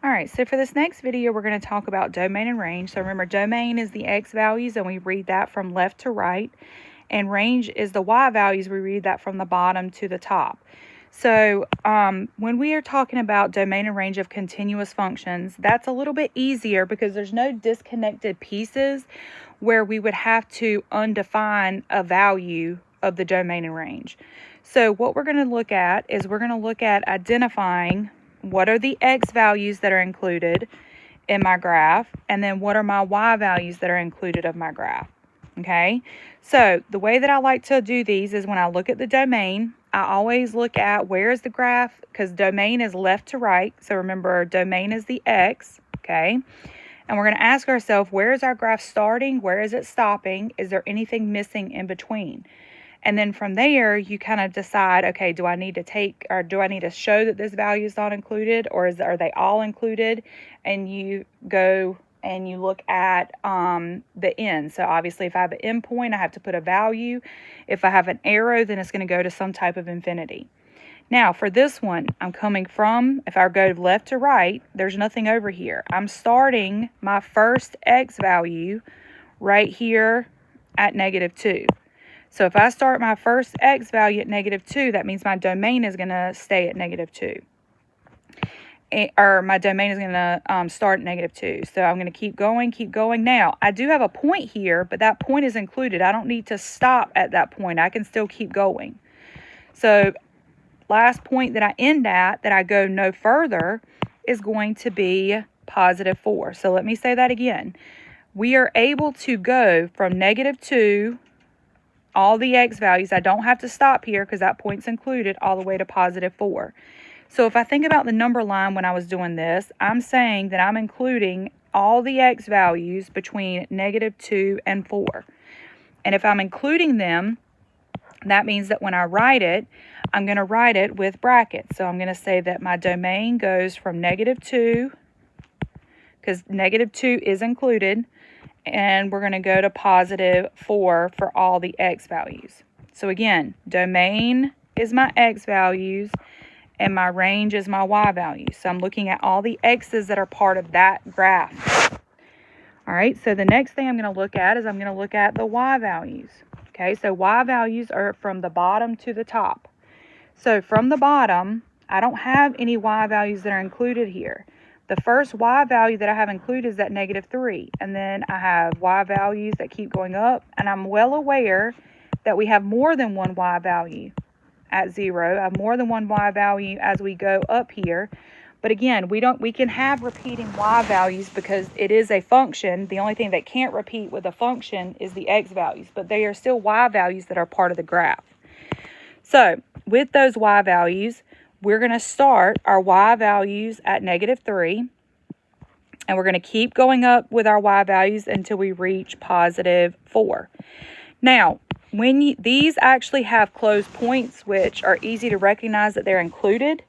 All right, so for this next video, we're going to talk about domain and range. So remember, domain is the x values, and we read that from left to right. And range is the y values. We read that from the bottom to the top. So when we are talking about domain and range of continuous functions, that's a little bit easier because there's no disconnected pieces where we would have to undefine a value of the domain and range. So what we're going to look at is we're going to look at identifying what are the x values that are included in my graph, and then what are my y values that are included of my graph. Okay, so the way that I like to do these is when I look at the domain, I always look at where is the graph, because domain is left to right. So remember, domain is the x, okay? And we're going to ask ourselves, where is our graph starting? Where is it stopping? Is there anything missing in between? And then from there, you kind of decide, okay, do I need to show that this value is not included, or are they all included? And you go and you look at the end. So obviously, if I have an endpoint, I have to put a value. If I have an arrow, then it's going to go to some type of infinity. Now, for this one, I'm coming from, if I go left to right, there's nothing over here. I'm starting my first x value right here at -2. So if I start my first x value at -2, that means my domain is going to stay at -2. Or my domain is going to start at -2. So I'm going to keep going. Now, I do have a point here, but that point is included. I don't need to stop at that point. I can still keep going. So last point that I end at, that I go no further, is going to be +4. So let me say that again. We are able to go from -2, all the x values. I don't have to stop here because that point's included, all the way to +4. So if I think about the number line when I was doing this, I'm saying that I'm including all the x values between -2 and 4. And if I'm including them, that means that when I write it, I'm going to write it with brackets. So I'm going to say that my domain goes from -2, because -2 is included, and we're going to go to +4 for all the x values. So again, domain is my x values, and my range is my y values. So I'm looking at all the x's that are part of that graph. All right, so the next thing I'm going to look at is I'm going to look at the y values. Okay, so y values are from the bottom to the top. So from the bottom, I don't have any y values that are included here. The first y value that I have included is at -3. And then I have y values that keep going up. And I'm well aware that we have more than one y value at 0. I have more than one y value as we go up here. But again, we can have repeating y values because it is a function. The only thing that can't repeat with a function is the x values. But they are still y values that are part of the graph. So with those y values, we're going to start our y values at -3, and we're going to keep going up with our y values until we reach +4. Now, when these actually have closed points, which are easy to recognize that they're included,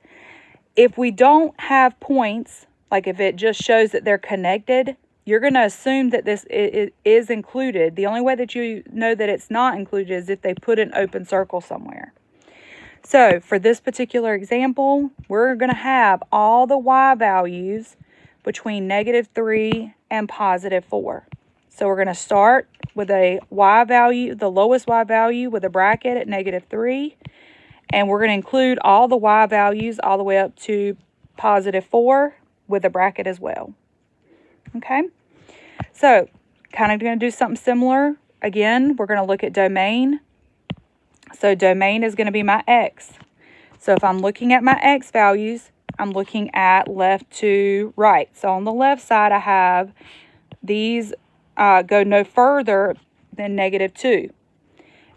if we don't have points, like if it just shows that they're connected, you're going to assume that this is included. The only way that you know that it's not included is if they put an open circle somewhere. So for this particular example, we're going to have all the y values between -3 and +4. So we're going to start with a y value, the lowest y value, with a bracket at -3. And we're going to include all the y values all the way up to +4 with a bracket as well. Okay? So kind of going to do something similar. Again, we're going to look at domain. So domain is going to be my x. So if I'm looking at my x values, I'm looking at left to right. So on the left side, I have these go no further than -2.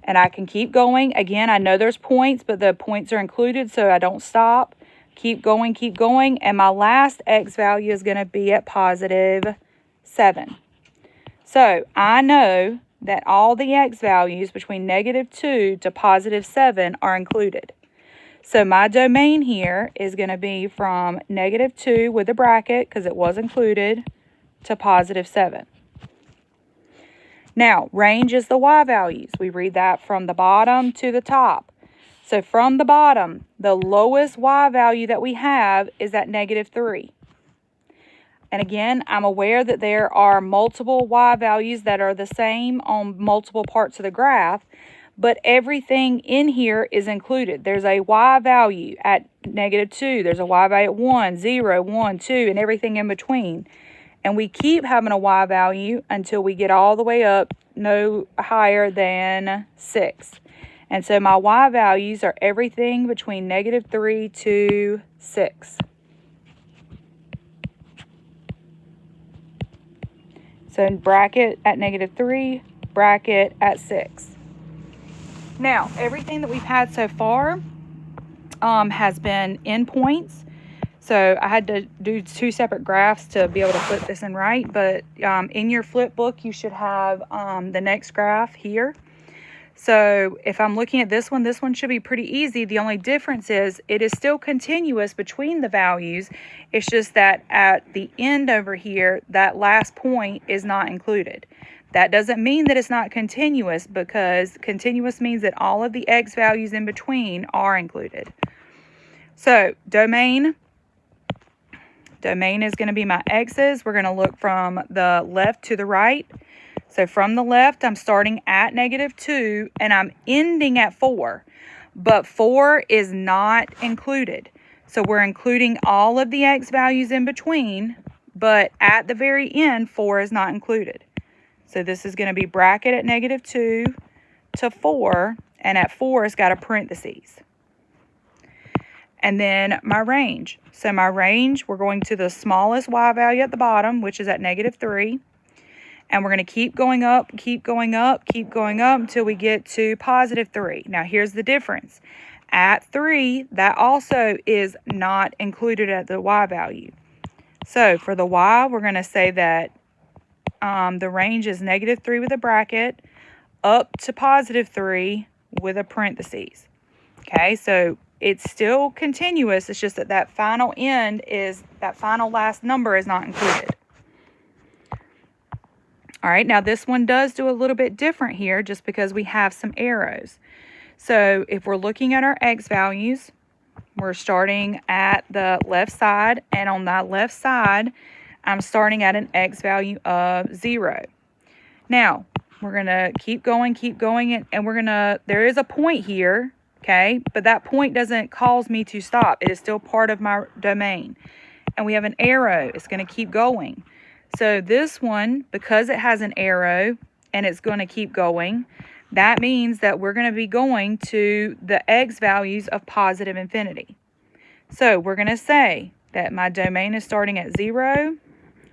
And I can keep going. Again, I know there's points, but the points are included, so I don't stop. Keep going. And my last x value is going to be at +7. So I know that all the x values between -2 to +7 are included. So my domain here is going to be from -2 with a bracket, because it was included, to +7. Now, range is the y values. We read that from the bottom to the top. So from the bottom, the lowest y value that we have is at -3. And again, I'm aware that there are multiple y values that are the same on multiple parts of the graph, but everything in here is included. There's a y value at -2. There's a y value at 1, 0, 1, 2, and everything in between. And we keep having a y value until we get all the way up no higher than 6. And so my y values are everything between -3 to 6. So bracket at -3, bracket at 6. Now, everything that we've had so far has been endpoints. So I had to do 2 separate graphs to be able to flip this and right. But in your flip book, you should have the next graph here. So if I'm looking at this one should be pretty easy. The only difference is it is still continuous between the values. It's just that at the end over here, that last point is not included. That doesn't mean that it's not continuous, because continuous means that all of the x values in between are included. So domain is going to be my x's. We're going to look from the left to the right. So from the left, I'm starting at -2 and I'm ending at 4, but 4 is not included. So we're including all of the x values in between, but at the very end, 4 is not included. So this is going to be bracket at -2 to 4, and at 4 it's got a parentheses. And then my range. So my range, we're going to the smallest y value at the bottom, which is at -3. And we're going to keep going up, keep going up, keep going up until we get to +3. Now, here's the difference. At 3, that also is not included at the y value. So for the y, we're going to say that the range is -3 with a bracket up to +3 with a parentheses. Okay, so it's still continuous. It's just that that final end is, that final last number is not included. All right, now this one does do a little bit different here just because we have some arrows. So if we're looking at our x values, we're starting at the left side, and on that left side, I'm starting at an x value of 0. Now, we're going to keep going, and we're going to, there is a point here, okay, but that point doesn't cause me to stop. It is still part of my domain. And we have an arrow. It's going to keep going. So this one, because it has an arrow and it's going to keep going, that means that we're going to be going to the x values of positive infinity. So we're going to say that my domain is starting at 0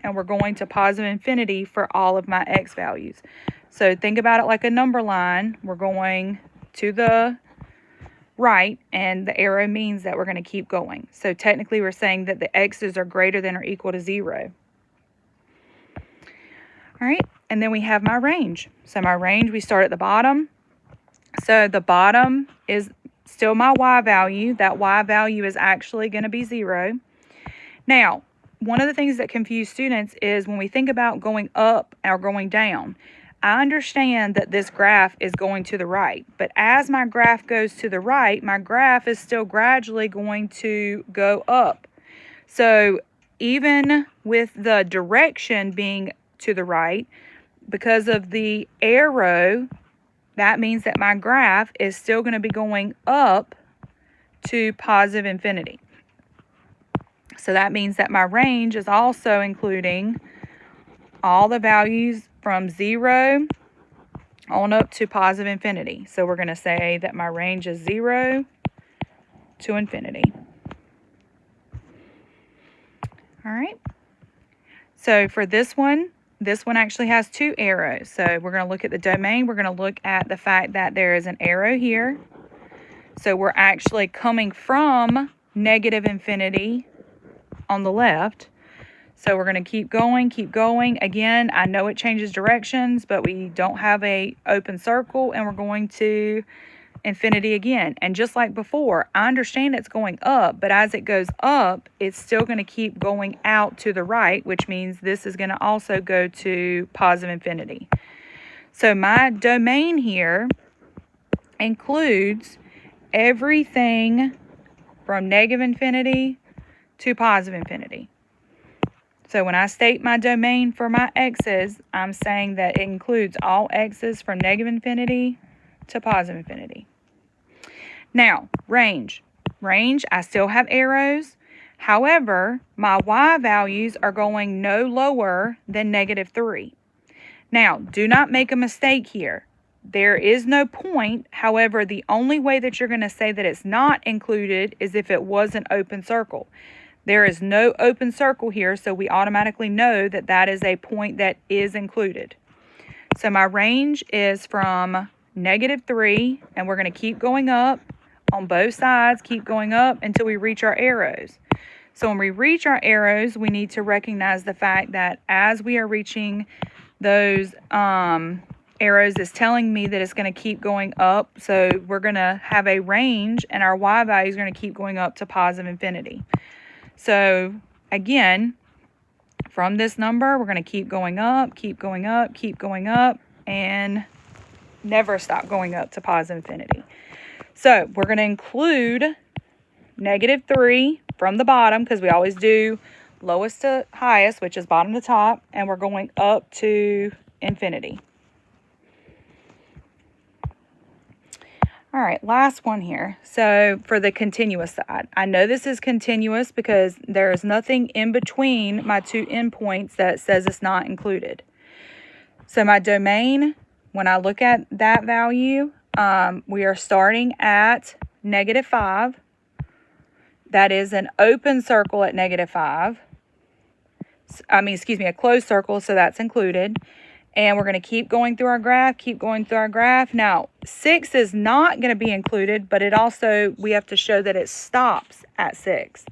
and we're going to positive infinity for all of my x values. So think about it like a number line. We're going to the right, and the arrow means that we're going to keep going. So technically we're saying that the x's are greater than or equal to 0. All right, and then we have my range. So my range, we start at the bottom. So the bottom is still my y value. That y value is actually going to be 0. Now, one of the things that confuse students is when we think about going up or going down. I understand that this graph is going to the right, but as my graph goes to the right, my graph is still gradually going to go up. So even with the direction being to the right, because of the arrow, that means that my graph is still going to be going up to positive infinity. So that means that my range is also including all the values from 0 on up to positive infinity. So we're going to say that my range is 0 to infinity. All right. So for this one actually has 2 arrows. So we're going to look at the domain. We're going to look at the fact that there is an arrow here. So we're actually coming from negative infinity on the left. So we're going to keep going. Again, I know it changes directions, but we don't have a open circle, and we're going to infinity again. And just like before, I understand it's going up, but as it goes up, it's still going to keep going out to the right, which means this is going to also go to positive infinity. So my domain here includes everything from negative infinity to positive infinity. So when I state my domain for my x's, I'm saying that it includes all x's from negative infinity to positive infinity. Now, range. Range, I still have arrows. However, my y values are going no lower than -3. Now, do not make a mistake here. There is no point. However, the only way that you're going to say that it's not included is if it was an open circle. There is no open circle here, so we automatically know that that is a point that is included. So my range is from -3, and we're going to keep going up on both sides, keep going up until we reach our arrows. So when we reach our arrows, we need to recognize the fact that as we are reaching those arrows, it's telling me that it's going to keep going up. So we're going to have a range, and our y value is going to keep going up to positive infinity. So again, from this number, we're going to keep going up, keep going up, keep going up, and never stop going up to positive infinity. So we're going to include -3 from the bottom, because we always do lowest to highest, which is bottom to top, and we're going up to infinity. All right, last one here. So for the continuous side, I know this is continuous because there is nothing in between my two endpoints that says it's not included. So my domain, when I look at that value, we are starting at -5. That is an open circle at -5. A closed circle, so that's included. And we're going to keep going through our graph, keep going through our graph. Now, 6 is not going to be included, but it also, we have to show that it stops at 6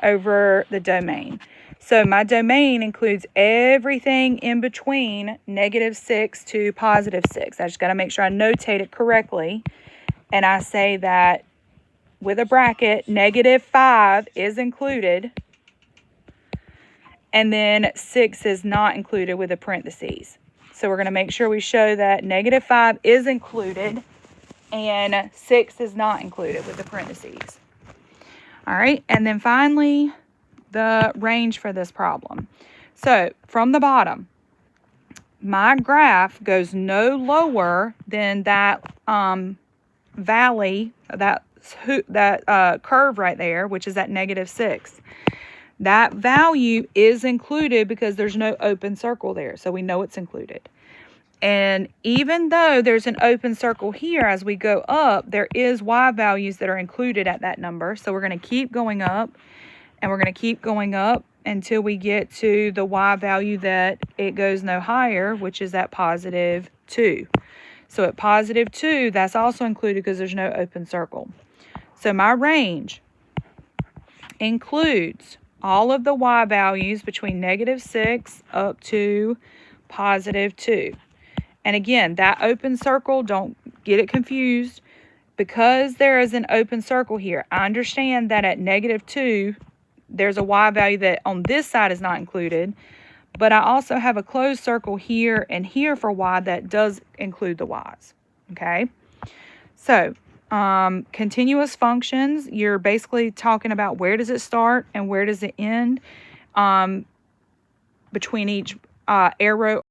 over the domain. So my domain includes everything in between -6 to +6. I just got to make sure I notate it correctly. And I say that with a bracket, -5 is included. And then 6 is not included with a parentheses. So we're going to make sure we show that -5 is included and 6 is not included with the parentheses. All right, and then finally, the range for this problem. So from the bottom, my graph goes no lower than that valley, that curve right there, which is at -6. That value is included because there's no open circle there, so we know it's included. And even though there's an open circle here, as we go up, there is y values that are included at that number. So we're going to keep going up, and we're going to keep going up until we get to the y value that it goes no higher, which is at +2. So at +2, that's also included because there's no open circle. So my range includes all of the y values between -6 up to +2. And again, that open circle, don't get it confused. Because there is an open circle here, I understand that at -2, there's a y value that on this side is not included. But I also have a closed circle here and here for y that does include the y's. Okay? So, continuous functions, you're basically talking about where does it start and where does it end between each arrow